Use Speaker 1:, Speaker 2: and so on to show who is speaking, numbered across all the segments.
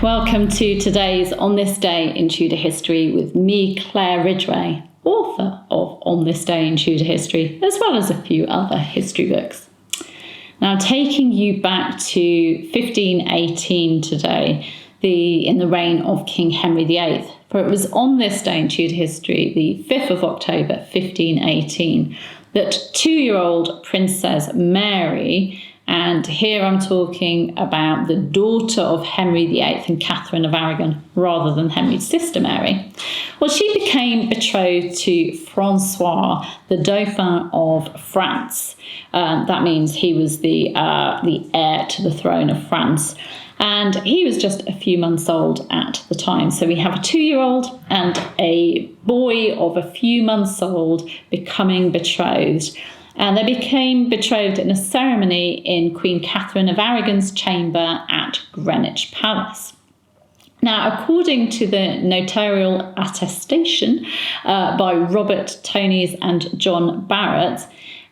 Speaker 1: welcome to today's On This Day in Tudor History with me, Claire Ridgway, author of On This Day in Tudor History, as well as a few other history books. Now, taking you back to 1518 today, in the reign of King Henry VIII, for it was on this day in Tudor history, the 5th of October 1518, that 2-year-old Princess Mary, and here I'm talking about the daughter of Henry VIII and Catherine of Aragon, rather than Henry's sister Mary. Well, she became betrothed to François, the Dauphin of France. That means he was the heir to the throne of France. And he was just a few months old at the time. So we have a 2-year-old and a boy of a few months old becoming betrothed. And they became betrothed in a ceremony in Queen Catherine of Aragon's chamber at Greenwich Palace. Now, according to the notarial attestation by Robert Tonys and John Barrett,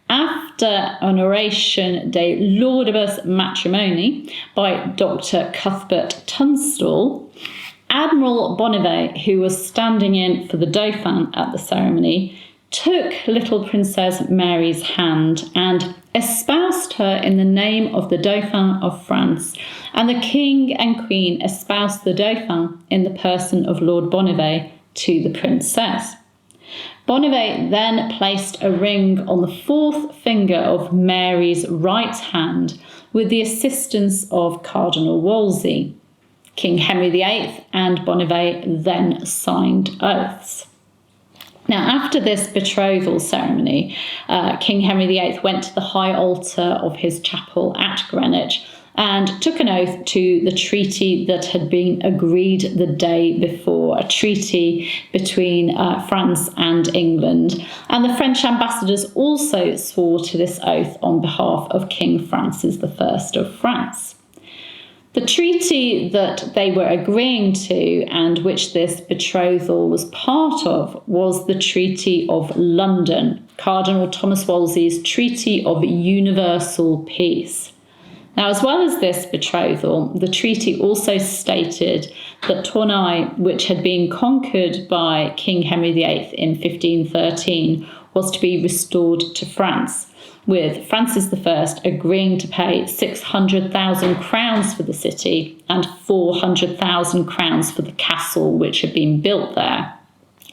Speaker 1: after an oration de laudibus matrimony by Dr. Cuthbert Tunstall, Admiral Bonnivet, who was standing in for the Dauphin at the ceremony, took little Princess Mary's hand and espoused her in the name of the Dauphin of France, and the King and Queen espoused the Dauphin in the person of Lord Bonnivet to the Princess. Bonnivet then placed a ring on the 4th finger of Mary's right hand with the assistance of Cardinal Wolsey. King Henry VIII and Bonnivet then signed oaths. Now, after this betrothal ceremony, King Henry VIII went to the high altar of his chapel at Greenwich and took an oath to the treaty that had been agreed the day before, a treaty between France and England. And the French ambassadors also swore to this oath on behalf of King Francis I of France. The treaty that they were agreeing to, and which this betrothal was part of, was the Treaty of London, Cardinal Thomas Wolsey's Treaty of Universal Peace. Now, as well as this betrothal, the treaty also stated that Tournai, which had been conquered by King Henry VIII in 1513, was to be restored to France, with Francis I agreeing to pay 600,000 crowns for the city and 400,000 crowns for the castle which had been built there.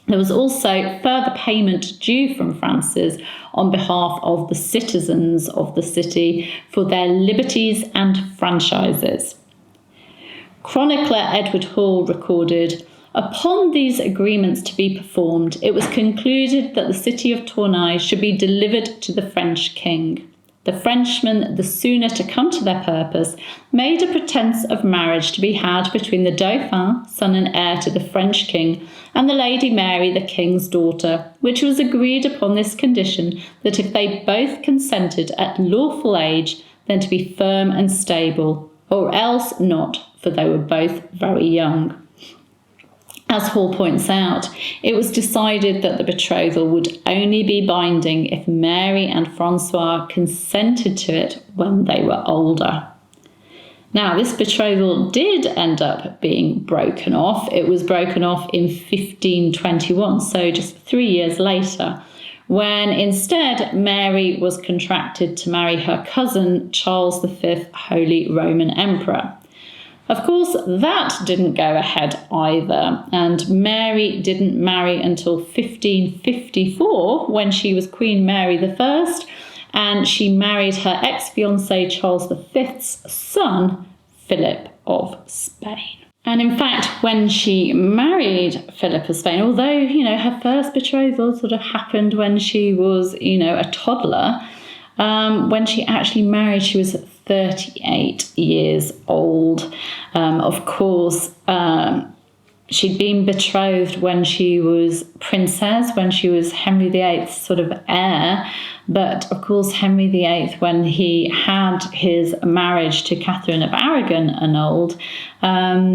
Speaker 1: There was also further payment due from Francis on behalf of the citizens of the city for their liberties and franchises. Chronicler Edward Hall recorded, "Upon these agreements to be performed, it was concluded that the city of Tournai should be delivered to the French king. The Frenchmen, the sooner to come to their purpose, made a pretence of marriage to be had between the Dauphin, son and heir to the French king, and the Lady Mary, the king's daughter, which was agreed upon this condition, that if they both consented at lawful age, then to be firm and stable, or else not, for they were both very young." As Hall points out, it was decided that the betrothal would only be binding if Mary and François consented to it when they were older. Now, this betrothal did end up being broken off. It was broken off in 1521, so just 3 years later, when instead Mary was contracted to marry her cousin, Charles V, Holy Roman Emperor. Of course, that didn't go ahead either, and Mary didn't marry until 1554, when she was Queen Mary I, and she married her ex-fiancé Charles V's son, Philip of Spain. And in fact, when she married Philip of Spain, although, her first betrothal sort of happened when she was, a toddler, when she actually married, she was 38 years old. Of course, she'd been betrothed when she was princess, when she was Henry VIII's sort of heir. But of course, Henry VIII, when he had his marriage to Catherine of Aragon annulled,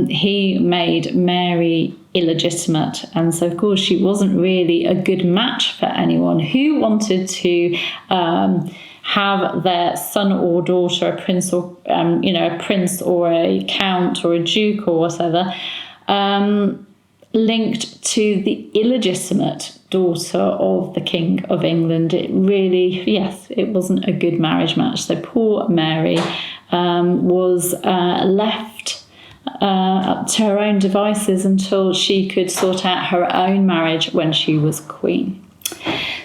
Speaker 1: he made Mary illegitimate. And so, of course, she wasn't really a good match for anyone who wanted to have their son or daughter, a prince or a prince or a count or a duke or whatever, linked to the illegitimate daughter of the King of England. It really, yes, it wasn't a good marriage match. So poor Mary was left up to her own devices until she could sort out her own marriage when she was queen.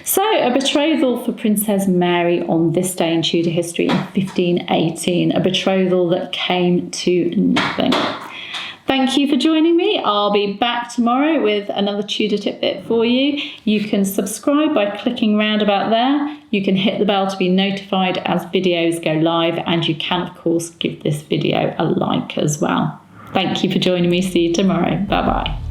Speaker 1: So a betrothal for Princess Mary on this day in Tudor history in 1518, a betrothal that came to nothing. Thank you for joining me. I'll be back tomorrow with another Tudor tidbit for you. You can subscribe by clicking round about there. You can hit the bell to be notified as videos go live, and you can, of course, give this video a like as well. Thank you for joining me. See you tomorrow. Bye-bye.